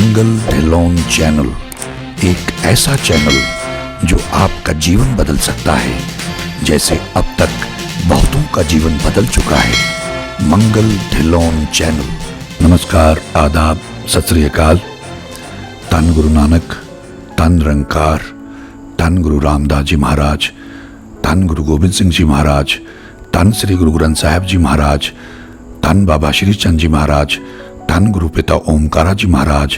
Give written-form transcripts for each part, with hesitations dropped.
मंगल Dhillon channel एक ऐसा channel जो आपका जीवन बदल सकता है, जैसे अब तक बहुतों का जीवन बदल चुका है। मंगल ढिल्लोन चैनल। नमस्कार, आदाब, सत श्री अकाल। धन गुरु नानक, धन निरंकार, धन गुरु रामदास जी महाराज, धन गुरु गोबिंद सिंह जी महाराज, धन श्री गुरु ग्रंथ साहिब जी महाराज, धन बाबा श्री चंद जी महाराज, धन गुरु पिता ओमकारा जी महाराज,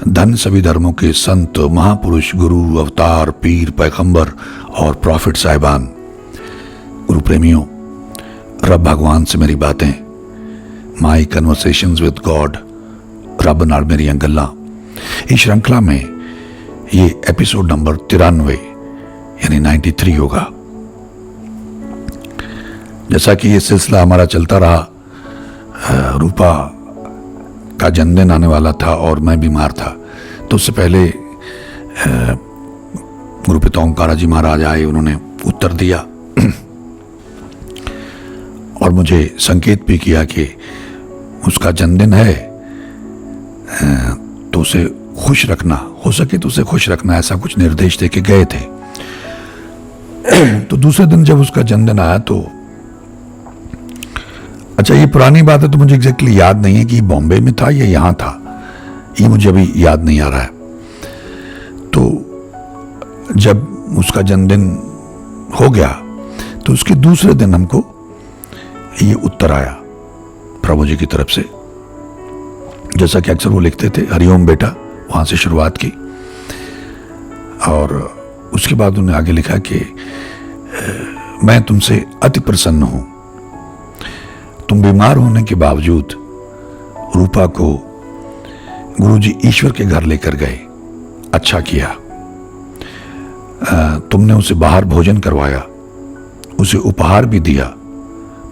धन सभी धर्मों के संत, महापुरुष, गुरु, अवतार, पीर, पैगंबर और प्रॉफिट साहिबान। गुरु प्रेमियों, रब भगवान से मेरी बातें, माई कन्वर्सेशंस विद गॉड, रब नाल मेरी गल्लां, इस श्रृंखला में ये एपिसोड नंबर 93 यानी 93 होगा। जैसा कि ये सिलसिला हमारा चलता रहा, रूपा का जन्मदिन आने वाला था और मैं बीमार था, तो उससे पहले गुरु पिता ओमकारा जी महाराज आए, उन्होंने उत्तर दिया और मुझे संकेत भी किया कि उसका जन्मदिन है तो उसे खुश रखना, हो सके तो उसे खुश रखना, ऐसा कुछ निर्देश दे के गए थे। तो दूसरे दिन जब उसका जन्मदिन आया तो अच्छा, ये पुरानी बात है तो मुझे एग्जैक्टली याद नहीं है कि बॉम्बे में था या यहाँ था, ये मुझे अभी याद नहीं आ रहा है। तो जब उसका जन्मदिन हो गया तो उसके दूसरे दिन हमको ये उत्तर आया प्रभु जी की तरफ से, जैसा कि अक्सर वो लिखते थे, हरिओम बेटा, वहाँ से शुरुआत की। और उसके बाद उन्होंने आगे लिखा कि मैं तुमसे अति प्रसन्न हूँ। तुम बीमार होने के बावजूद रूपा को गुरुजी ईश्वर के घर लेकर गए, अच्छा किया। तुमने उसे बाहर भोजन करवाया, उसे उपहार भी दिया,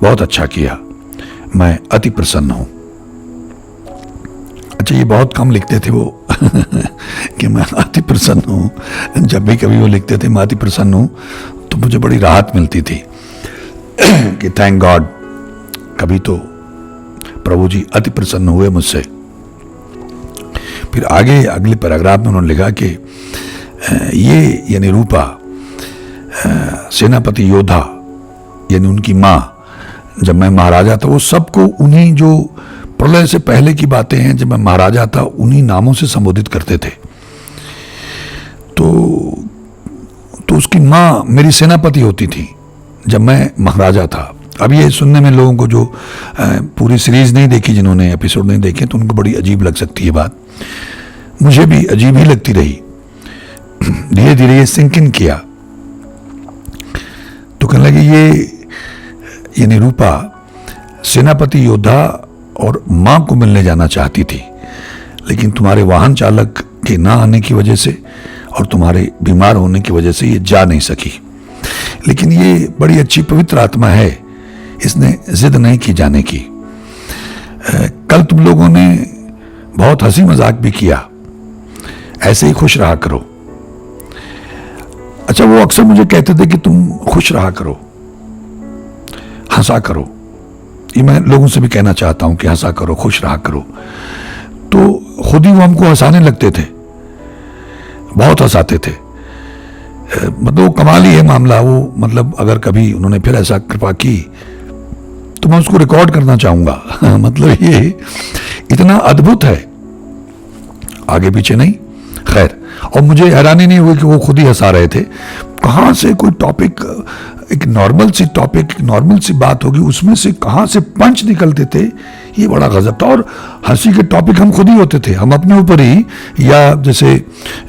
बहुत अच्छा किया। मैं अति प्रसन्न हूं। अच्छा, ये बहुत कम लिखते थे वो कि मैं अति प्रसन्न हूं। जब भी कभी वो लिखते थे मैं अति प्रसन्न हूं तो मुझे बड़ी राहत मिलती थी कि थैंक गॉड, कभी तो प्रभु जी अति प्रसन्न हुए मुझसे। फिर आगे अगले पैराग्राफ में उन्होंने लिखा कि ये यानी रूपा सेनापति योद्धा यानी उनकी माँ, जब मैं महाराजा था, वो सबको उन्हीं, जो प्रलय से पहले की बातें हैं, जब मैं महाराजा था उन्हीं नामों से संबोधित करते थे। तो उसकी माँ मेरी सेनापति होती थी जब मैं महाराजा था। अब ये सुनने में लोगों को जो पूरी सीरीज नहीं देखी, जिन्होंने एपिसोड नहीं देखे, तो उनको बड़ी अजीब लग सकती है बात। मुझे भी अजीब ही लगती रही। धीरे धीरे ये सिंक इन किया तो कहने लगे ये यानी रूपा सेनापति योद्धा और मां को मिलने जाना चाहती थी, लेकिन तुम्हारे वाहन चालक के ना आने की वजह से और तुम्हारे बीमार होने की वजह से ये जा नहीं सकी। लेकिन ये बड़ी अच्छी पवित्र आत्मा है, इसने जिद नहीं की जाने की। कल तुम लोगों ने बहुत हंसी मजाक भी किया, ऐसे ही खुश रहा करो। अच्छा, वो अक्सर मुझे कहते थे कि तुम खुश रहा करो, हंसा करो। ये मैं लोगों से भी कहना चाहता हूं कि हंसा करो, खुश रहा करो। तो खुद ही वो हमको हंसाने लगते थे, बहुत हंसाते थे। मतलब कमाल ही है मामला वो। मतलब अगर कभी उन्होंने फिर ऐसा कृपा की तो मैं उसको रिकॉर्ड करना चाहूंगा। मतलब ये इतना अद्भुत है, आगे पीछे नहीं। खैर, और मुझे हैरानी नहीं हुई कि वो खुद ही हंसा रहे थे। कहां से कोई टॉपिक, एक नॉर्मल सी टॉपिक, नॉर्मल सी बात होगी, उसमें से कहां से पंच निकलते थे, ये बड़ा गजब था। और हंसी के टॉपिक हम खुद ही होते थे, हम अपने ऊपर ही, या जैसे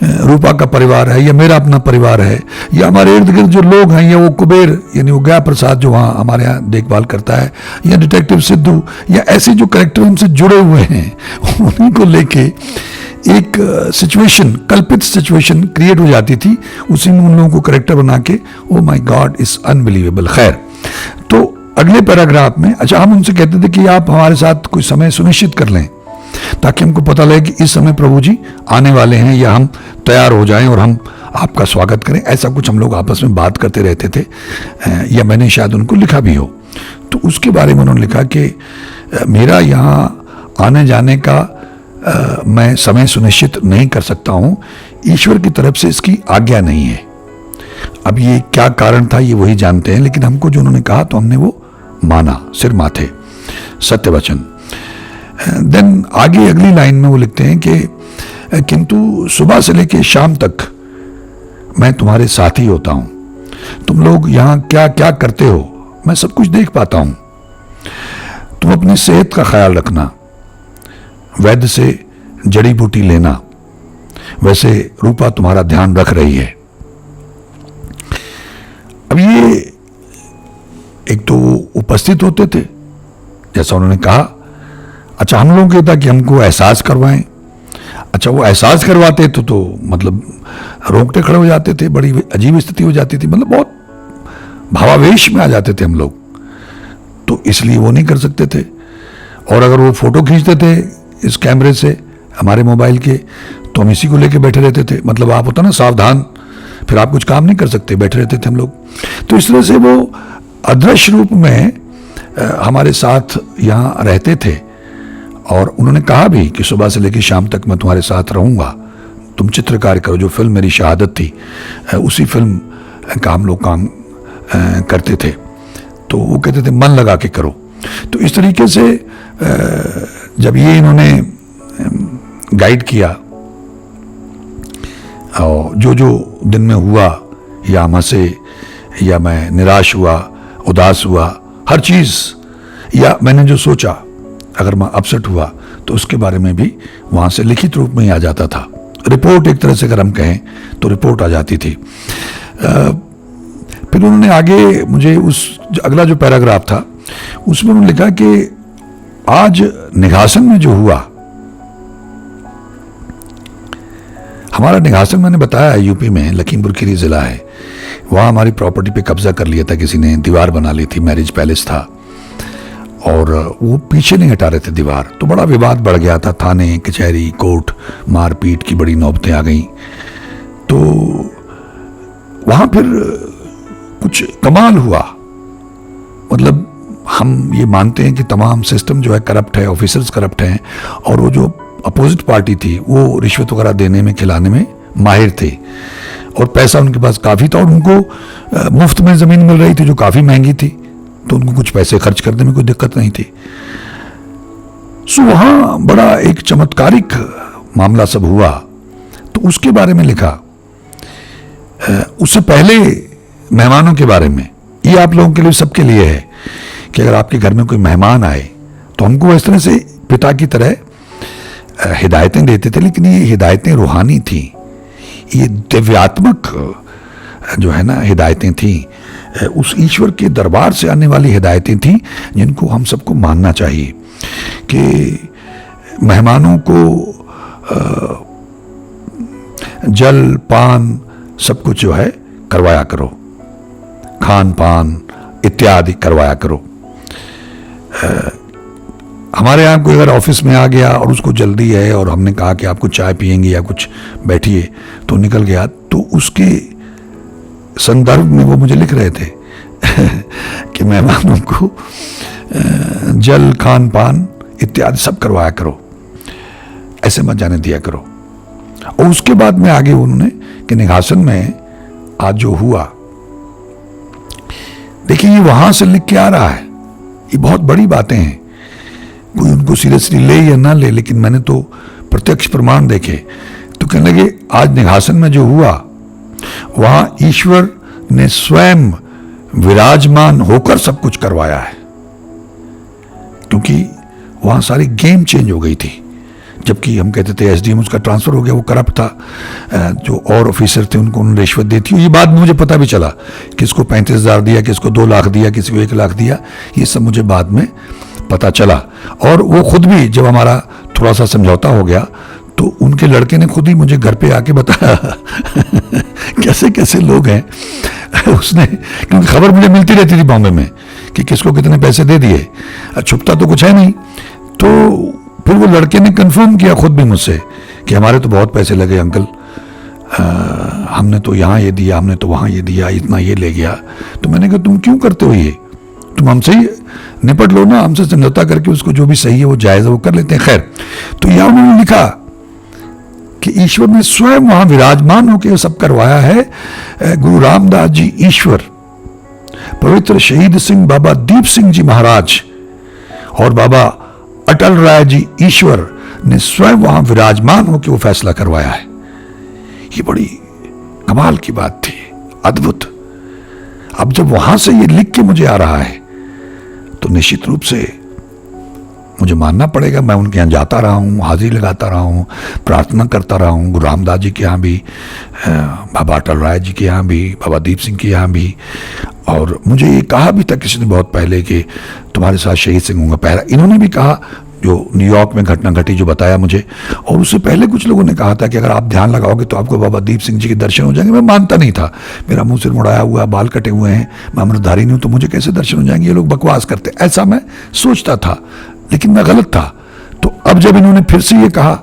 रूपा का परिवार है, या मेरा अपना परिवार है, या हमारे इर्द गिर्द जो लोग हैं, या वो कुबेर यानी वो गया प्रसाद जो वहाँ हमारे यहाँ देखभाल करता है, या डिटेक्टिव सिद्धू, या ऐसे जो कैरेक्टर हमसे जुड़े हुए हैं, उन्हीं को लेके एक सिचुएशन, कल्पित सिचुएशन क्रिएट हो जाती थी। उसी में उन लोगों को कैरेक्टर बना के, oh my God, is unbelievable. खैर, तो अगले पैराग्राफ में, अच्छा, हम उनसे कहते थे कि आप हमारे साथ कोई समय सुनिश्चित कर लें ताकि हमको पता लगे कि इस समय प्रभु जी आने वाले हैं, या हम तैयार हो जाएं और हम आपका स्वागत करें। ऐसा कुछ हम लोग आपस में बात करते रहते थे, या मैंने शायद उनको लिखा भी हो। तो उसके बारे में उन्होंने लिखा कि मेरा यहाँ आने जाने का मैं समय सुनिश्चित नहीं कर सकता हूं, ईश्वर की तरफ से इसकी आज्ञा नहीं है। अब ये क्या कारण था ये वही जानते हैं, लेकिन हमको जो उन्होंने कहा तो हमने वो माना, सिर माथे, सत्य वचन। देन आगे अगली लाइन में वो लिखते हैं कि किंतु सुबह से लेकर शाम तक मैं तुम्हारे साथ ही होता हूं, तुम लोग यहां क्या क्या करते हो मैं सब कुछ देख पाता हूं। तुम अपनी सेहत का ख्याल रखना, वैद्य से जड़ी बूटी लेना, वैसे रूपा तुम्हारा ध्यान रख रही है। अब ये एक तो उपस्थित होते थे जैसा उन्होंने कहा, अच्छा हम लोगों को था कि हमको एहसास करवाएं, अच्छा वो एहसास करवाते तो मतलब रोंगटे खड़े हो जाते थे, बड़ी अजीब स्थिति हो जाती थी, मतलब बहुत भावावेश में आ जाते थे हम लोग, तो इसलिए वो नहीं कर सकते थे। और अगर वो फोटो खींचते थे इस कैमरे से हमारे मोबाइल के, तो हम इसी को लेके बैठे रहते थे, मतलब आप होता ना सावधान, फिर आप कुछ काम नहीं कर सकते, बैठे रहते थे हम लोग। तो इस तरह से वो अदृश्य रूप में हमारे साथ यहाँ रहते थे। और उन्होंने कहा भी कि सुबह से लेकर शाम तक मैं तुम्हारे साथ रहूँगा, तुम चित्रकार करो। जो फिल्म मेरी शहादत थी उसी फिल्म का हम लोग काम करते थे, तो वो कहते थे मन लगा के करो। तो इस तरीके से जब ये इन्होंने गाइड किया, और जो जो दिन में हुआ, या हंसे या मैं निराश हुआ, उदास हुआ, हर चीज़, या मैंने जो सोचा, अगर मैं अपसेट हुआ तो उसके बारे में भी वहाँ से लिखित रूप में ही आ जाता था। रिपोर्ट एक तरह से अगर हम कहें तो रिपोर्ट आ जाती थी। फिर उन्होंने आगे मुझे उस अगला जो पैराग्राफ था उसमें उन्होंने लिखा कि आज निघासन में जो हुआ, हमारा निघासन मैंने बताया यूपी में लखीमपुर खीरी जिला है, वहाँ हमारी प्रॉपर्टी पे कब्जा कर लिया था किसी ने, दीवार बना ली थी, मैरिज पैलेस था, और वो पीछे नहीं हटा रहे थे दीवार, तो बड़ा विवाद बढ़ गया था, थाने कचहरी कोर्ट मारपीट की बड़ी नौबतें आ गई। तो वहाँ फिर कुछ कमाल हुआ, मतलब हम ये मानते हैं कि तमाम सिस्टम जो है करप्ट है, ऑफिसर्स करप्ट हैं, और वो जो अपोजिट पार्टी थी वो रिश्वत वगैरह देने में खिलाने में माहिर थे, और पैसा उनके पास काफ़ी था, और उनको मुफ्त में ज़मीन मिल रही थी जो काफ़ी महंगी थी, तो उनको कुछ पैसे खर्च करने में कोई दिक्कत नहीं थी। सो वहाँ बड़ा एक चमत्कारिक मामला सब हुआ, तो उसके बारे में लिखा। उससे पहले मेहमानों के बारे में, ये आप लोगों के लिए, सबके लिए है कि अगर आपके घर में कोई मेहमान आए तो हमको इस तरह से पिता की तरह हिदायतें देते थे, लेकिन ये हिदायतें रूहानी थी, ये दिव्यात्मक जो है ना हिदायतें थी, उस ईश्वर के दरबार से आने वाली हिदायतें थी, जिनको हम सबको मानना चाहिए कि मेहमानों को जल पान सब कुछ जो है करवाया करो, खान पान इत्यादि करवाया करो। हमारे यहाँ कोई अगर ऑफिस में आ गया और उसको जल्दी है और हमने कहा कि आपको चाय पियेंगे या कुछ बैठिए, तो निकल गया, तो उसके संदर्भ में वो मुझे लिख रहे थे कि मेहमानों को जल खान पान इत्यादि सब करवाया करो, ऐसे मत जाने दिया करो। और उसके बाद में आगे उन्होंने कि निघासन में आज जो हुआ, देखिए ये वहां से लिख के आ रहा है, ये बहुत बड़ी बातें हैं, कोई उनको सीरियसली ले या ना ले, लेकिन मैंने तो प्रत्यक्ष प्रमाण देखे। तो कहने लगे आज निघासन में जो हुआ वहां ईश्वर ने स्वयं विराजमान होकर सब कुछ करवाया है, क्योंकि वहां सारी गेम चेंज हो गई थी। जबकि हम कहते थे एसडीएम उसका ट्रांसफर हो गया, वो करप्ट था, जो और ऑफिसर थे उनको उन्होंने रिश्वत दी थी। ये बाद में मुझे पता भी चला, किसको 35,000 दिया, किसको 2 लाख दिया, किसी को 1 लाख दिया, ये सब मुझे बाद में पता चला। और वो खुद भी जब हमारा थोड़ा सा समझौता हो गया तो उनके लड़के ने खुद ही मुझे घर पे आके बताया कैसे कैसे लोग हैं उसने, क्योंकि खबर मुझे मिलती रहती थी बॉम्बे में कि किसको कितने पैसे दे दिए, छुपता तो कुछ है नहीं। तो फिर वो लड़के ने कंफर्म किया खुद भी मुझसे कि हमारे तो बहुत पैसे लगे अंकल, हमने तो यहाँ ये दिया, हमने तो वहाँ ये दिया, इतना ये ले गया। तो मैंने कहा तुम क्यों करते हो ये, तुम हमसे ही निपट लो ना, हमसे समझौता करके उसको जो भी सही है वो जायज है वो कर लेते हैं। खैर, तो यहां उन्होंने लिखा कि ईश्वर ने स्वयं वहां विराजमान होकर सब करवाया है। गुरु रामदास जी ईश्वर, पवित्र शहीद सिंह बाबा दीप सिंह जी महाराज और बाबा अटल राय जी ईश्वर ने स्वयं वहां विराजमान होकर वो फैसला करवाया है। ये बड़ी कमाल की बात थी, अद्भुत। अब जब वहां से ये लिख के मुझे आ रहा है तो निश्चित रूप से मुझे मानना पड़ेगा। मैं उनके यहाँ जाता रहा हूँ, हाजिरी लगाता रहा हूँ, प्रार्थना करता रहा हूँ, गुरु रामदास जी के यहाँ भी, बाबा अटल राय जी के यहाँ भी, बाबा दीप सिंह के यहाँ भी। और मुझे ये कहा भी था किसी ने बहुत पहले कि तुम्हारे साथ शहीद सिंह होगा पहला, इन्होंने भी कहा, जो न्यूयॉर्क में घटना घटी जो बताया मुझे। और उससे पहले कुछ लोगों ने कहा था कि अगर आप ध्यान लगाओगे तो आपको बाबा दीप सिंह जी के दर्शन हो जाएंगे। मैं मानता नहीं था, मेरा मुंह सिर मुड़ाया हुआ, बाल कटे हुए हैं, मैं अमृतधारी नहीं हूं, तो मुझे कैसे दर्शन हो जाएंगे, ये लोग बकवास करते, ऐसा मैं सोचता था, लेकिन मैं गलत था। तो अब जब इन्होंने फिर से ये कहा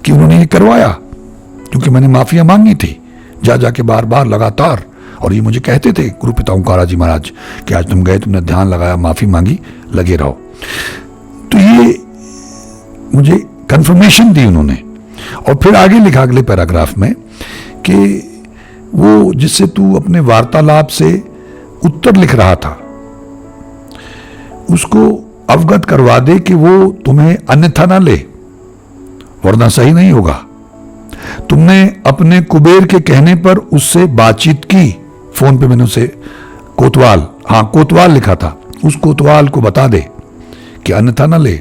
कि उन्होंने ये करवाया, क्योंकि मैंने माफिया मांगी थी जा जाके बार बार लगातार, और ये मुझे कहते थे गुरु पिता ओंकारा जी महाराज कि आज तुम गए, तुमने ध्यान लगाया, माफी मांगी, लगे रहो। तो ये मुझे कंफर्मेशन दी उन्होंने। और फिर आगे लिखा अगले पैराग्राफ में कि वो जिससे तू अपने वार्तालाप से उत्तर लिख रहा था उसको अवगत करवा दे कि वो तुम्हें अन्यथा ना ले, वरना सही नहीं होगा। तुमने अपने कुबेर के कहने पर उससे बातचीत की, फोन पे मैंने उसे कोतवाल, हाँ कोतवाल लिखा था, उस कोतवाल को बता दे कि अन्यथा ना ले,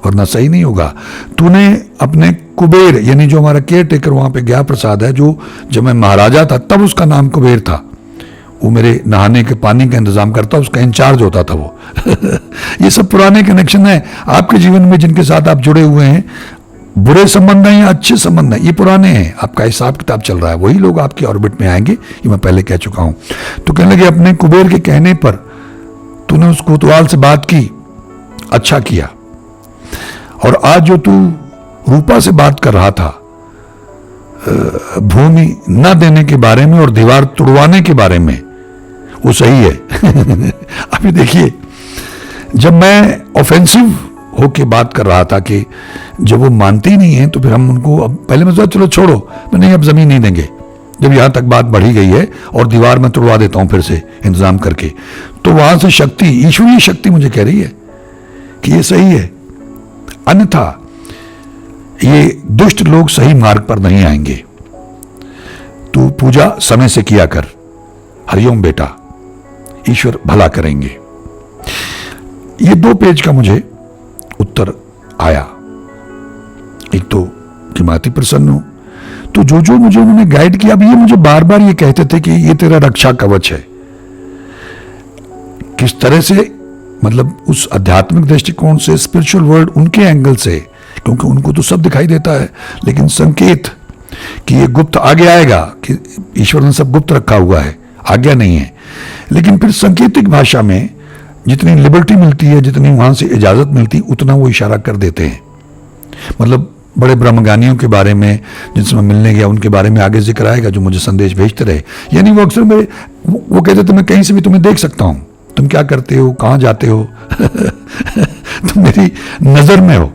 वरना सही नहीं होगा। तूने अपने कुबेर, यानी जो हमारा केयर टेकर वहां पे गया प्रसाद है, जो जब मैं महाराजा था तब उसका नाम कुबेर था, वो मेरे नहाने के पानी का इंतजाम करता, उसका इंचार्ज होता था वो। ये सब पुराने कनेक्शन है आपके जीवन में जिनके साथ आप जुड़े हुए हैं, बुरे संबंध हैं या अच्छे संबंध हैं, ये पुराने हैं, आपका हिसाब किताब चल रहा है, वही लोग आपकी ऑर्बिट में आएंगे, ये मैं पहले कह चुका हूं। तो कहने लगे अपने कुबेर के कहने पर तूने उस कोतवाल से बात की, अच्छा किया। और आज जो तू रूपा से बात कर रहा था भूमि न देने के बारे में और दीवार तुड़वाने के बारे में, वो सही है। अभी देखिए, जब मैं ऑफेंसिव होके बात कर रहा था कि जब वो मानते ही नहीं है तो फिर हम उनको, अब पहले मैं चलो छोड़ो, मैं नहीं अब जमीन नहीं देंगे, जब यहां तक बात बढ़ी गई है और दीवार में तुड़वा देता हूं फिर से इंतजाम करके, तो वहां से शक्ति, ईश्वरीय शक्ति मुझे कह रही है कि ये सही है, अन्यथा ये दुष्ट लोग सही मार्ग पर नहीं आएंगे। तू पूजा समय से किया कर, हरिओम बेटा, ईश्वर भला करेंगे। ये 2 पेज का मुझे उत्तर आया। एक तो कि मैं अति प्रसन्न हूं, तो जो जो मुझे उन्होंने गाइड किया, अब ये मुझे बार बार ये कहते थे कि ये तेरा रक्षा कवच है। किस तरह से, मतलब उस आध्यात्मिक दृष्टिकोण से, स्पिरिचुअल वर्ल्ड उनके एंगल से, क्योंकि उनको तो सब दिखाई देता है, लेकिन संकेत कि ये गुप्त आगे आएगा, कि ईश्वर ने सब गुप्त रखा हुआ है, आज्ञा नहीं है, लेकिन फिर सांकेतिक भाषा में जितनी लिबर्टी मिलती है, जितनी वहां से इजाजत मिलती, उतना वो इशारा कर देते हैं। मतलब बड़े ब्रह्मज्ञानियों के बारे में जिनसे मैं मिलने गया, उनके बारे में आगे जिक्र आएगा, जो मुझे संदेश भेजते रहे। यानी वो अक्सर मेरे, वो कहते थे मैं कहीं से भी तुम्हें देख सकता हूं, तुम क्या करते हो, कहां जाते हो, तुम मेरी नजर में हो,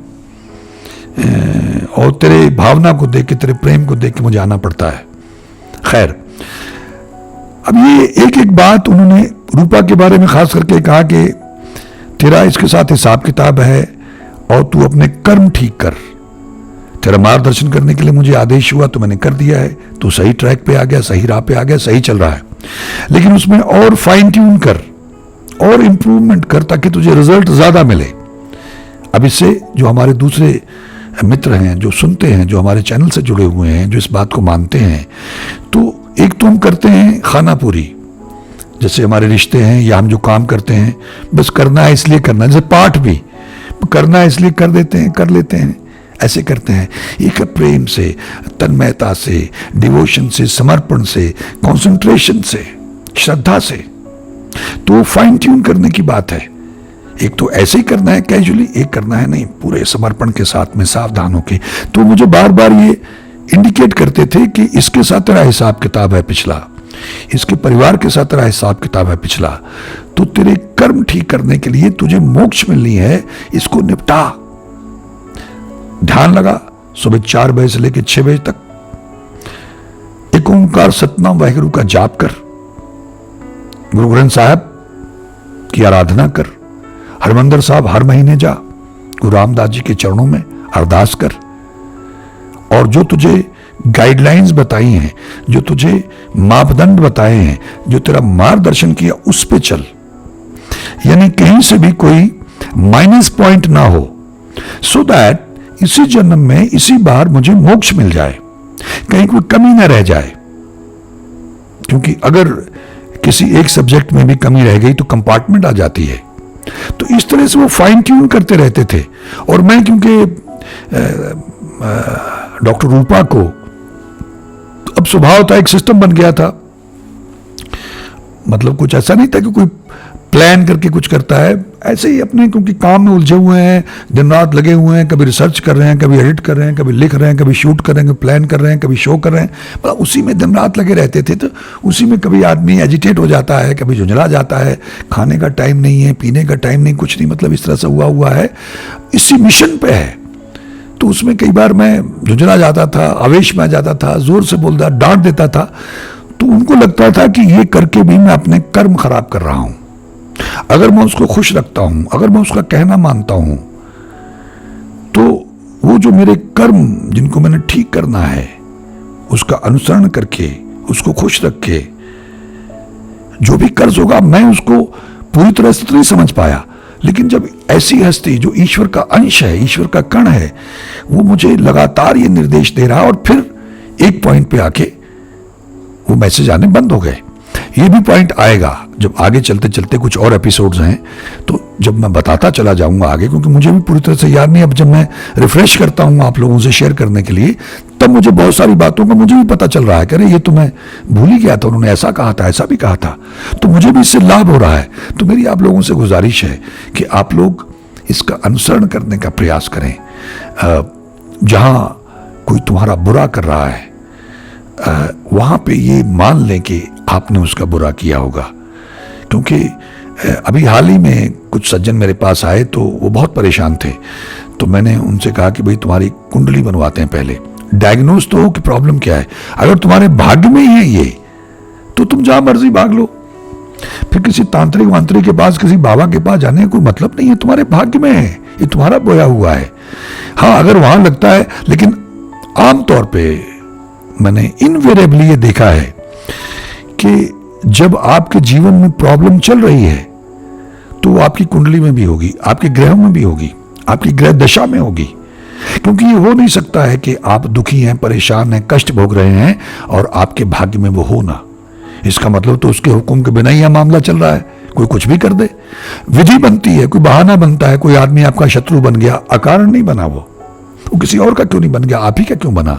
और तेरे भावना को देख के, तेरे प्रेम को देख के मुझे आना पड़ता है। खैर, अब ये एक एक बात उन्होंने रूपा के बारे में खास करके कहा कि तेरा इसके साथ हिसाब किताब है और तू अपने कर्म ठीक कर। तेरा मार्गदर्शन करने के लिए मुझे आदेश हुआ तो मैंने कर दिया है, तू सही ट्रैक पे आ गया, सही राह पे आ गया, सही चल रहा है, लेकिन उसमें और फाइन ट्यून कर और इंप्रूवमेंट कर ताकि तुझे रिजल्ट ज्यादा मिले। अब इससे जो हमारे दूसरे मित्र हैं, जो सुनते हैं, जो हमारे चैनल से जुड़े हुए हैं, जो इस बात को मानते हैं, तो एक तो हम करते हैं खाना पूरी, जैसे हमारे रिश्ते हैं या हम जो काम करते हैं बस करना है इसलिए करना है, जैसे पाठ भी करना है इसलिए कर देते हैं, कर लेते हैं, ऐसे करते हैं। एक प्रेम से, तन्मयता से, डिवोशन से, समर्पण से, कंसंट्रेशन से, श्रद्धा से, तो फाइन ट्यून करने की बात है। एक तो ऐसे ही करना है कैजुअली, एक करना है नहीं पूरे समर्पण के साथ में, सावधान होके। तो मुझे बार बार ये इंडिकेट करते थे कि इसके साथ तेरा हिसाब किताब है पिछला, इसके परिवार के साथ तेरा हिसाब किताब है पिछला, तो तेरे कर्म ठीक करने के लिए तुझे मोक्ष मिलनी है, इसको निपटा। ध्यान लगा, सुबह 4 बजे से लेकर 6 बजे तक एक ओंकार सतनाम वाहिगुरु का जाप कर, गुरु ग्रंथ साहब की आराधना कर, हरमंदिर साहब हर महीने जा, गुरु रामदास जी के चरणों में अरदास कर, और जो तुझे गाइडलाइंस बताई हैं, जो तुझे मापदंड बताए हैं, जो तेरा मार्गदर्शन किया, उस पे चल। यानी कहीं से भी कोई माइनस पॉइंट ना हो, सो दैट इसी जन्म में इसी बार मुझे मोक्ष मिल जाए, कहीं कोई कमी ना रह जाए। क्योंकि अगर किसी एक सब्जेक्ट में भी कमी रह गई तो कंपार्टमेंट आ जाती है। तो इस तरह से वो फाइन ट्यून करते रहते थे। और मैं क्योंकि डॉक्टर रूपा को अब स्वभाव था, एक सिस्टम बन गया था, मतलब कुछ ऐसा नहीं था कि कोई प्लान करके कुछ करता है, ऐसे ही अपने क्योंकि काम में उलझे हुए हैं, दिन रात लगे हुए हैं, कभी रिसर्च कर रहे हैं, कभी एडिट कर रहे हैं, कभी लिख रहे हैं, कभी शूट कर रहे हैं, कभी प्लान कर रहे हैं, कभी शो कर रहे हैं, मतलब उसी में दिन रात लगे रहते थे। तो उसी में कभी आदमी एजिटेट हो जाता है, कभी झुंझला जाता है, खाने का टाइम नहीं है, पीने का टाइम नहीं, कुछ नहीं, मतलब इस तरह से हुआ है, इसी मिशन पे है। तो उसमें कई बार मैं झुंझला जाता था, आवेश में आ जाता था, जोर से बोलता, डांट देता था। तो उनको लगता था कि ये करके भी मैं अपने कर्म खराब कर रहा हूं। अगर मैं उसको खुश रखता हूं, अगर मैं उसका कहना मानता हूं, तो वो जो मेरे कर्म जिनको मैंने ठीक करना है, उसका अनुसरण करके, उसको खुश रख के जो भी कर्ज होगा, मैं उसको पूरी तरह से तो नहीं समझ पाया, लेकिन जब ऐसी हस्ती जो ईश्वर का अंश है, ईश्वर का कण है, वो मुझे लगातार ये निर्देश दे रहा, और फिर एक पॉइंट पे आके वो मैसेज आने बंद हो गए। ये भी पॉइंट आएगा जब आगे चलते चलते कुछ और एपिसोड्स हैं, तो जब मैं बताता चला जाऊंगा आगे, क्योंकि मुझे भी पूरी तरह से याद नहीं। अब जब मैं रिफ्रेश करता हूं आप लोगों से शेयर करने के लिए, तब मुझे बहुत सारी बातों का मुझे भी पता चल रहा है कि अरे ये तो मैं भूल ही गया था, उन्होंने ऐसा कहा था, ऐसा भी कहा था, तो मुझे भी इससे लाभ हो रहा है। तो मेरी आप लोगों से गुजारिश है कि आप लोग इसका अनुसरण करने का प्रयास करें। जहां कोई तुम्हारा बुरा कर रहा है, वहां पे ये मान लें कि आपने उसका बुरा किया होगा। क्योंकि अभी हाल ही में कुछ सज्जन मेरे पास आए, तो वो बहुत परेशान थे। तो मैंने उनसे कहा कि भाई तुम्हारी कुंडली बनवाते हैं, पहले डायग्नोज तो हो कि प्रॉब्लम क्या है। अगर तुम्हारे भाग्य में ही है ये, तो तुम जहां मर्जी भाग लो, फिर किसी तांत्रिक वांत्रिक के पास, किसी बाबा के पास जाने का कोई मतलब नहीं है। तुम्हारे भाग्य में है, ये तुम्हारा बोया हुआ है। हाँ, अगर वहां लगता है, लेकिन आमतौर पर मैंने इनवेरिएबली ये देखा है कि जब आपके जीवन में प्रॉब्लम चल रही है, तो वो आपकी कुंडली में भी होगी, आपके ग्रहों में भी होगी, आपकी ग्रह दशा में होगी। क्योंकि ये हो नहीं सकता है कि आप दुखी हैं, परेशान हैं, कष्ट भोग रहे हैं और आपके भाग्य में वो हो ना। इसका मतलब तो उसके हुक्म के बिना ही यह मामला चल रहा है, कोई कुछ भी कर दे। विधि बनती है, कोई बहाना बनता है, कोई आदमी आपका शत्रु बन गया, अकारण नहीं बना वो किसी और का क्यों नहीं बन गया, आप ही का क्यों बना।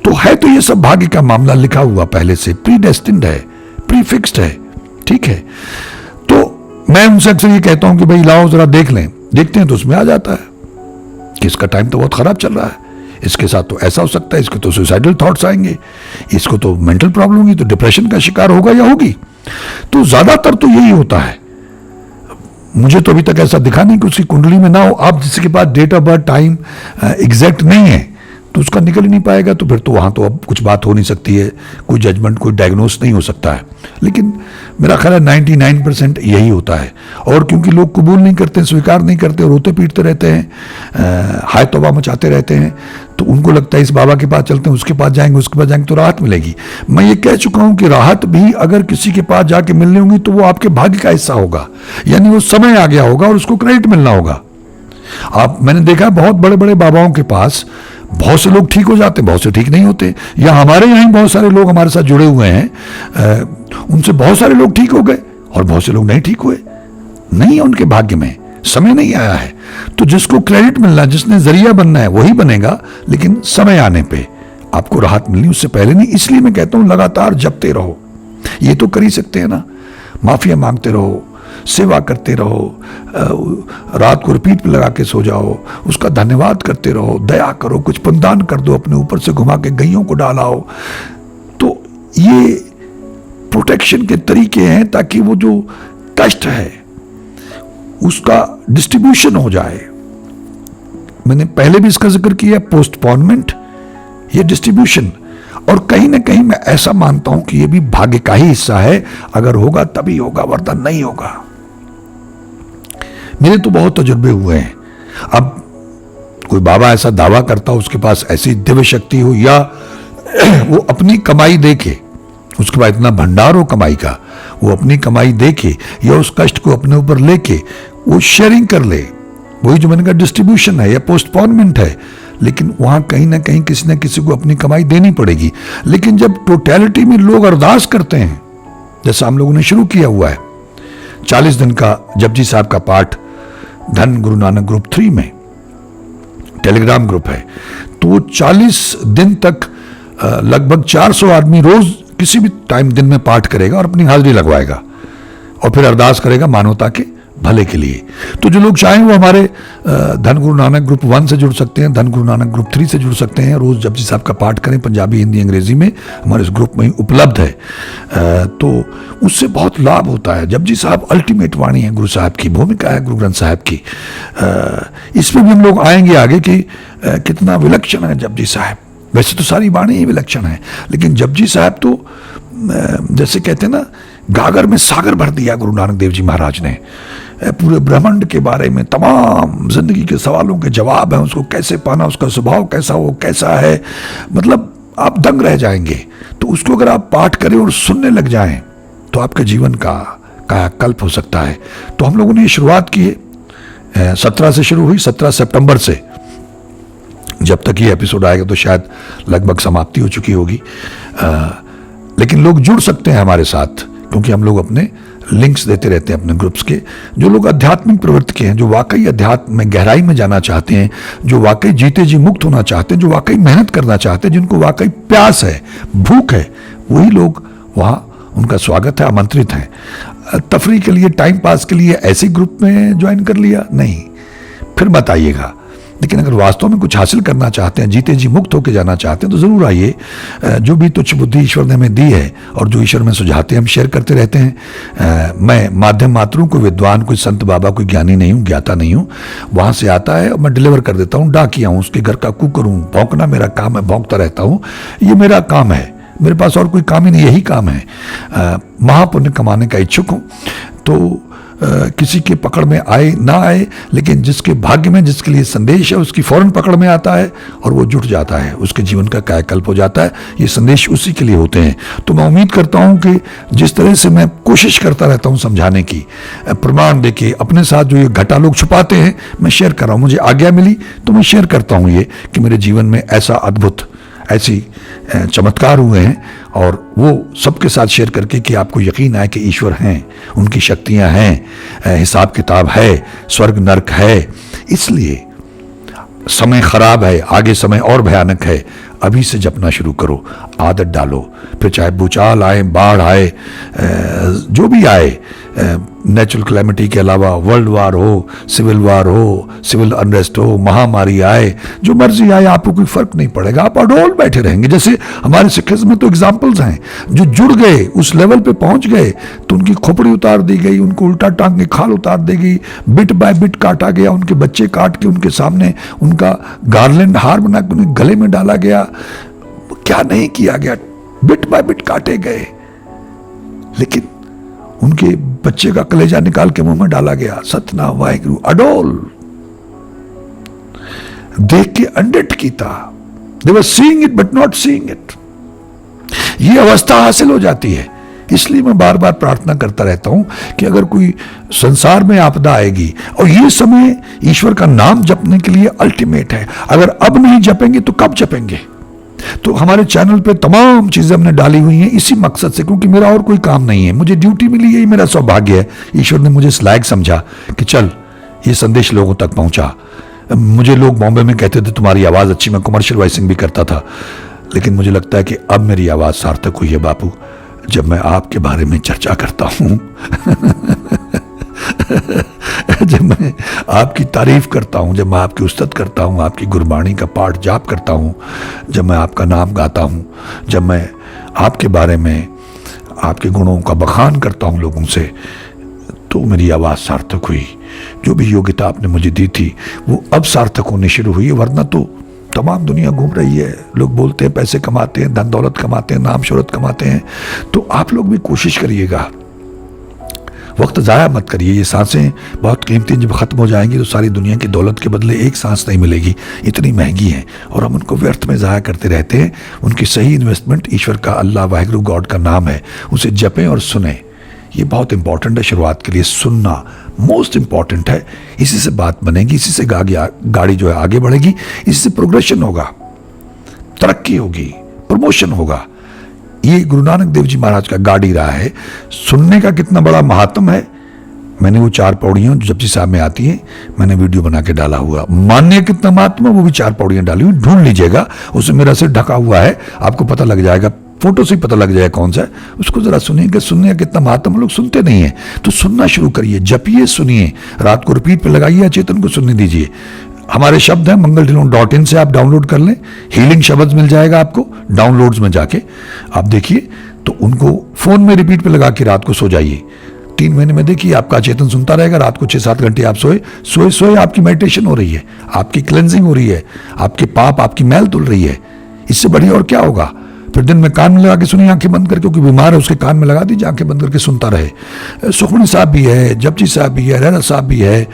तो है तो ये सब भाग्य का मामला, लिखा हुआ पहले से, प्री डेस्टिन्ड है, प्री फिक्स्ड है, ठीक है। तो मैं उनसे अक्सर ये कहता हूं कि भाई लाओ जरा देख लें, देखते हैं तो उसमें आ जाता है कि इसका टाइम तो बहुत खराब चल रहा है, इसके साथ तो ऐसा हो सकता है, इसके तो सुसाइडल थॉट्स आएंगे, इसको तो मेंटल प्रॉब्लम होगी, तो डिप्रेशन का शिकार होगा या होगी। तो ज्यादातर तो यही होता है। मुझे तो अभी तक ऐसा दिखा नहीं कि उसकी कुंडली में ना हो। आप जिसके पास date of birth time exact नहीं है, तो उसका निकल ही नहीं पाएगा, तो फिर तो वहां तो अब कुछ बात हो नहीं सकती है, कोई जजमेंट, कोई डायग्नोस नहीं हो सकता है। लेकिन मेरा ख्याल है 99% यही होता है। और क्योंकि लोग कबूल नहीं करते, स्वीकार नहीं करते, रोते पीटते रहते हैं, हाय तौबा मचाते रहते हैं, तो उनको लगता है इस बाबा के पास चलते हैं, उसके पास जाएंगे, उसके पास जाएंगे तो राहत मिलेगी। मैं ये कह चुका हूं कि राहत भी अगर किसी के पास जाके मिलनी होगी तो वो आपके भाग्य का हिस्सा होगा, यानी वो समय आ गया होगा और उसको क्रेडिट मिलना होगा। मैंने देखा है बहुत बड़े बड़े बाबाओं के पास बहुत से लोग ठीक हो जाते, बहुत से ठीक नहीं होते। या हमारे यहाँ बहुत सारे लोग हमारे साथ जुड़े हुए हैं, उनसे बहुत सारे लोग ठीक हो गए और बहुत से लोग नहीं ठीक हुए। नहीं है उनके भाग्य में, समय नहीं आया है। तो जिसको क्रेडिट मिलना, जिसने जरिया बनना है, वही बनेगा, लेकिन समय आने पे आपको राहत मिलनी, उससे पहले नहीं। इसलिए मैं कहता हूं लगातार जपते रहो। ये तो कर ही सकते हैं ना, माफिया मांगते रहो, सेवा करते रहो, रात को रिपीट पे लगा के सो जाओ, उसका धन्यवाद करते रहो, दया करो, कुछ पुण्यदान कर दो, अपने ऊपर से घुमा के गैयों को डालाओ। तो ये प्रोटेक्शन के तरीके हैं, ताकि वो जो कष्ट है उसका डिस्ट्रीब्यूशन हो जाए। मैंने पहले भी इसका जिक्र किया, पोस्टपोनमेंट, ये डिस्ट्रीब्यूशन। और कहीं ना कहीं मैं ऐसा मानता हूं कि ये भी भाग्य का ही हिस्सा है, अगर होगा तभी होगा, वरना नहीं होगा। मेरे तो बहुत तजुर्बे हुए हैं। अब कोई बाबा ऐसा दावा करता हो उसके पास ऐसी दिव्य शक्ति हो, या वो अपनी कमाई देखे, उसके बाद इतना भंडार हो कमाई का, वो अपनी कमाई देखे या उस कष्ट को अपने ऊपर लेके वो शेयरिंग कर ले, वही जो मैंने कहा डिस्ट्रीब्यूशन है या पोस्टपोनमेंट है। लेकिन वहां कहीं ना कहीं किसी ना किसी को अपनी कमाई देनी पड़ेगी। लेकिन जब टोटलिटी में लोग अरदास करते हैं, जैसा हम लोगों ने शुरू किया हुआ है 40 दिन का जपजी साहब का पाठ, धन गुरु नानक ग्रुप 3 में टेलीग्राम ग्रुप है, तो 40 दिन तक लगभग 400 आदमी रोज किसी भी टाइम दिन में पाठ करेगा और अपनी हाजिरी लगवाएगा और फिर अरदास करेगा मानवता के भले के लिए। तो जो लोग चाहें वो हमारे धन गुरु नानक ग्रुप 1 से जुड़ सकते हैं, धन गुरु नानक ग्रुप 3 से जुड़ सकते हैं। रोज जपजी साहब का पाठ करें, पंजाबी, हिंदी, अंग्रेजी में हमारे इस ग्रुप में ही उपलब्ध है। तो उससे बहुत लाभ होता है। जपजी साहब अल्टीमेट वाणी है, गुरु साहब की भूमिका है, गुरु ग्रंथ साहब की। इसमें भी हम लोग आएंगे आगे कि कितना विलक्षण है जपजी साहब। वैसे तो सारी वाणी ही विलक्षण है, लेकिन जपजी साहब तो जैसे कहते हैं ना, गागर में सागर भर दिया गुरु नानक देव जी महाराज ने। पूरे ब्रह्मांड के बारे में तमाम जिंदगी के सवालों के जवाब हैं, उसको कैसे पाना, उसका स्वभाव कैसा हो, कैसा है, मतलब आप दंग रह जाएंगे। तो उसको अगर आप पाठ करें और सुनने लग जाएं तो आपके जीवन का कायाकल्प हो सकता है। तो हम लोगों ने ये शुरुआत की है, 17 से शुरू हुई, 17 सितंबर से जब तक ये एपिसोड आएगा तो शायद लगभग समाप्ति हो चुकी होगी। लेकिन लोग जुड़ सकते हैं हमारे साथ, क्योंकि हम लोग अपने लिंक्स देते रहते हैं अपने ग्रुप्स के। जो लोग आध्यात्मिक प्रवृत्ति के हैं, जो वाकई अध्यात्म में गहराई में जाना चाहते हैं, जो वाकई जीते जी मुक्त होना चाहते हैं, जो वाकई मेहनत करना चाहते हैं, जिनको वाकई प्यास है, भूख है, वही लोग वहाँ, उनका स्वागत है, आमंत्रित हैं। तफरी के लिए, टाइम पास के लिए ऐसे ग्रुप में ज्वाइन कर लिया नहीं, फिर मत आइएगा। लेकिन अगर वास्तव में कुछ हासिल करना चाहते हैं, जीते जी मुक्त होकर जाना चाहते हैं, तो जरूर आइए। जो भी तुच्छ बुद्धि ईश्वर ने हमें दी है और जो ईश्वर में सुझाते हैं हम शेयर करते रहते हैं। मैं माध्यम मात्रों, कोई विद्वान, कोई संत बाबा, कोई ज्ञानी नहीं हूँ, ज्ञाता नहीं हूँ। वहाँ से आता है और मैं डिलीवर कर देता हूँ। डाकिया हूँ, उसके घर का कुकर हूँ, भौंकना मेरा काम है, भौंकता रहता हूँ, ये मेरा काम है। मेरे पास और कोई काम ही नहीं, यही काम है। महापुण्य कमाने का इच्छुक हूँ। तो किसी के पकड़ में आए ना आए, लेकिन जिसके भाग्य में, जिसके लिए संदेश है, उसकी फौरन पकड़ में आता है और वो जुट जाता है, उसके जीवन का कायाकल्प हो जाता है। ये संदेश उसी के लिए होते हैं। तो मैं उम्मीद करता हूं कि जिस तरह से मैं कोशिश करता रहता हूं समझाने की, प्रमाण देके अपने साथ जो ये घटा लोग छुपाते हैं, मैं शेयर कर रहा हूं। मुझे आज्ञा मिली तो मैं शेयर करता हूं ये कि मेरे जीवन में ऐसा अद्भुत, ऐसी चमत्कार हुए हैं, और वो सबके साथ शेयर करके कि आपको यकीन आए कि ईश्वर हैं, उनकी शक्तियां हैं, हिसाब किताब है, स्वर्ग नरक है। इसलिए समय खराब है, आगे समय और भयानक है। अभी से जपना शुरू करो, आदत डालो। फिर चाहे भूचाल आए, बाढ़ आए, जो भी आए, नेचुरल क्लैमिटी के अलावा वर्ल्ड वार हो, सिविल अनरेस्ट हो, महामारी आए, जो मर्जी आए, आपको कोई फर्क नहीं पड़ेगा। आप अडोल बैठे रहेंगे। जैसे हमारे सिखिज्म में तो एग्जाम्पल्स हैं, जो जुड़ गए, उस लेवल पे पहुंच गए तो उनकी खोपड़ी उतार दी गई, उनको उल्टा टांग के खाल उतार दी गई, बिट बाय बिट काटा गया, उनके बच्चे काट के उनके सामने उनका गार्लैंड, हार बना के उन्हें गले में डाला गया। क्या नहीं किया गया, बिट बाय बिट काटे गए, लेकिन उनके बच्चे का कलेजा निकाल के मुंह में डाला गया। सतनाम वाहिगुरु, अडोल देख के अनडिट कीता। They were seeing it but not seeing it. ये अवस्था हासिल हो जाती है। इसलिए मैं बार बार प्रार्थना करता रहता हूं कि अगर कोई संसार में आपदा आएगी, और ये समय ईश्वर का नाम जपने के लिए अल्टीमेट है, अगर अब नहीं जपेंगे तो कब जपेंगे। तो हमारे चैनल पे तमाम चीजें हमने डाली हुई हैं इसी मकसद से, क्योंकि मेरा और कोई काम नहीं है, मुझे ड्यूटी मिली, यही मेरा सौभाग्य है। ईश्वर ने मुझे इस लायक समझा कि चल ये संदेश लोगों तक पहुंचा। मुझे लोग बॉम्बे में कहते थे तुम्हारी आवाज अच्छी, मैं कमर्शियल वॉइसिंग भी करता था, लेकिन मुझे लगता है कि अब मेरी आवाज सार्थक हुई है बापू, जब मैं आपके बारे में चर्चा करता हूं जब मैं आपकी तारीफ करता हूं, जब मैं आपकी उस्तत करता हूं, आपकी गुरबाणी का पाठ जाप करता हूं, जब मैं आपका नाम गाता हूं, जब मैं आपके बारे में, आपके गुणों का बखान करता हूं लोगों से, तो मेरी आवाज़ सार्थक हुई। जो भी योग्यता आपने मुझे दी थी वो अब सार्थक होने शुरू हुई, वरना तो तमाम दुनिया घूम रही है। लोग बोलते हैं पैसे कमाते हैं, धन दौलत कमाते हैं, नाम शोहरत कमाते हैं। तो आप लोग भी कोशिश करिएगा, वक्त ज़ाया मत करिए। ये सांसें बहुत कीमती, जब ख़त्म हो जाएंगी तो सारी दुनिया की दौलत के बदले एक सांस नहीं मिलेगी, इतनी महंगी है, और हम उनको व्यर्थ में ज़ाया करते रहते हैं। उनकी सही इन्वेस्टमेंट ईश्वर का, अल्लाह वाहिगुरु गॉड का नाम है, उसे जपें और सुने। ये बहुत इंपॉर्टेंट है शुरुआत के लिए, सुनना मोस्ट इंपॉर्टेंट है। इसी से बात बनेगी, इसी से गाड़ी जो है आगे बढ़ेगी, इसी से प्रोग्रेशन होगा, तरक्की होगी, प्रमोशन होगा। ये गुरु नानक देव जी महाराज का गाड़ी रहा है। सुनने का कितना बड़ा महात्म है, मैंने वो 4 पौड़ियां जो जपजी साहब में आती हैं, मैंने वीडियो बना के डाला हुआ। मानने कितना महात्मा, वो भी 4 पौड़ियां डाली हुई, ढूंढ लीजिएगा, उसमें मेरा सिर ढका हुआ है, आपको पता लग जाएगा, फोटो से ही पता लग जाएगा कौन सा है। उसको जरा सुनिएगा, सुनने का कितना महात्मा। लोग सुनते नहीं है, तो सुनना शुरू करिए, जपिए, सुनिए, रात को रिपीट पे लगाइए, चेतन को सुनने दीजिए। हमारे शब्द हैं mangal-dhillon.in से आप डाउनलोड कर लें, हीलिंग शब्द मिल जाएगा आपको डाउनलोड्स में जाके, आप देखिए। तो उनको फोन में रिपीट पे लगा के रात को सो जाइए। 3 महीने में देखिए आपका चेतन सुनता रहेगा। रात को 6-7 घंटे आप सोए आपकी मेडिटेशन हो रही है, आपकी क्लेंजिंग हो रही है, आपके पाप, आपकी मैल धुल रही है। इससे बढ़िया और क्या होगा। फिर दिन में कान में लगा के सुनिए, आंखें बंद करके, क्योंकि बीमार है उसके कान में लगा दीजिए, आंखें बंद करके सुनता रहे। सुखमनी साहब भी है, जपजी साहब भी है, रहना साहब भी है,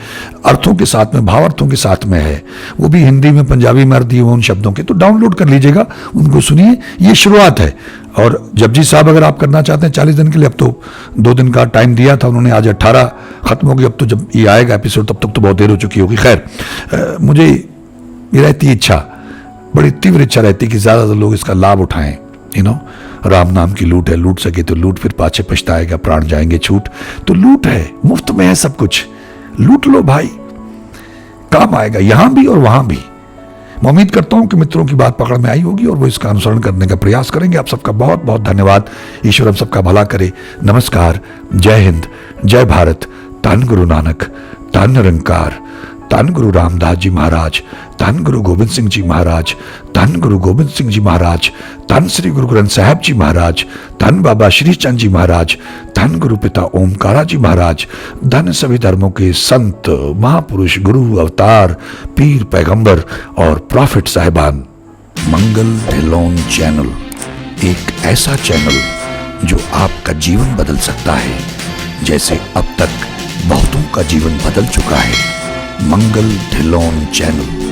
अर्थों के साथ में, भावार्थों के साथ में है, वो भी हिंदी में, पंजाबी में अर्थ दिए हुए उन शब्दों के। तो डाउनलोड कर लीजिएगा, उनको सुनिए, ये शुरुआत है। और जपजी साहब अगर आप करना चाहते हैं 40 दिन के लिए, अब तो 2 दिन का टाइम दिया था उन्होंने, आज 18 खत्म हो गई। अब तो जब ये आएगा एपिसोड तब तक तो बहुत देर हो चुकी होगी। खैर, मुझे ये रहती इच्छा, बड़ी तीव्र इच्छा रहती कि ज़्यादा लोग इसका लाभ उठाएं। राम नाम की लूट है, लूट सके तो लूट, फिर पाछे पछताएगा, प्राण जाएंगे छूट। तो लूट है, मुफ्त में है सब कुछ, लूट लो भाई, काम आएगा यहां भी और वहां भी। मैं उम्मीद करता हूं कि मित्रों की बात पकड़ में आई होगी और वो इसका अनुसरण करने का प्रयास करेंगे। आप सबका बहुत बहुत धन्यवाद। ईश्वर हम सबका भला करे। नमस्कार, जय हिंद, जय भारत। धन गुरु नानक, धन निरंकार, धन गुरु रामदास जी महाराज, धन गुरु गोबिंद सिंह जी महाराज, धन गुरु गोबिंद सिंह जी महाराज, धन श्री गुरु ग्रंथ साहब जी महाराज, धन बाबा श्री चंद जी महाराज, धन गुरु पिता ओमकारा जी महाराज, धन सभी धर्मों के संत, महापुरुष, गुरु, अवतार, पीर, पैगंबर और प्रॉफिट साहिबान। मंगल ढिल्लोन चैनल एक ऐसा चैनल जो आपका जीवन बदल सकता है, जैसे अब तक बहुतों का जीवन बदल चुका है। मंगल ढिल्लोन चैनल।